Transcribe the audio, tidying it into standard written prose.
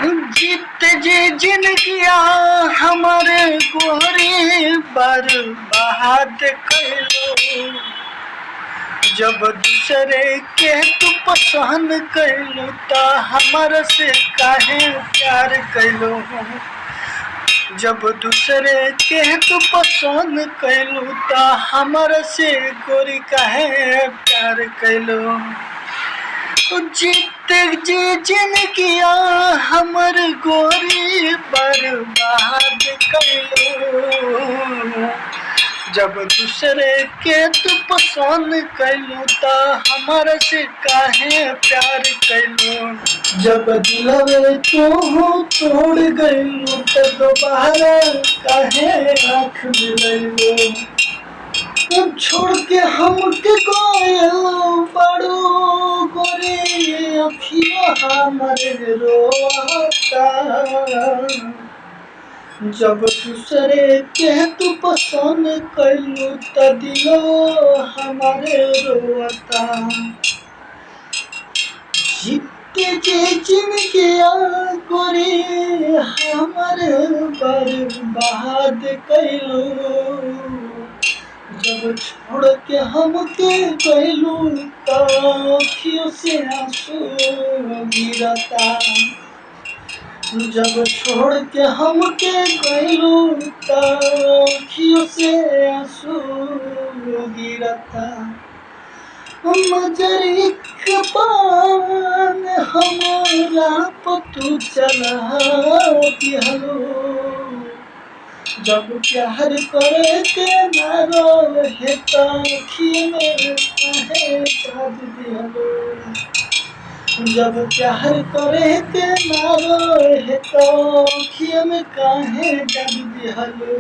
जीत जी जिनगिया हमारे गोरी बर्बाद कैलो। जब दूसरे के तू पसंद कैलू त हमारा से काहे प्यार कैलो। जब दूसरे के तू पसंद कैलू त हमारा से गोरी काहे प्यार कैलो। जीत जी जिनगिया हमर गोरी बर्बाद कैलो। जब दूसरे के तू पसंद कैलू त हमारा से काहे प्यार कैलू। जब दिलवे तू तोड़ गइलू त दोबारा काहे आँख मिलैलू। छोड़ के हमके गइलू बड़ू गोरी अखिया हमरे रोता। जब दूसरे के तू पसंद कैलू त दिलो हमारे रोता। जीते जे जिनगिया गोरी हमारे बर्बाद कैलू। जब छोड़ के हमके गइलू त अखियों से आंसू गिरता। जब छोड़ के हमके गइलू त अखियों से आंसू गिरता। नजरी के बान हमारा पतू चला दिहलो। जब प्यार करे के ना रहे त अखियों में काहे जादू दिहलो। जब प्यार करे के ना रहे त अखियों में काहे जादू दिहलो।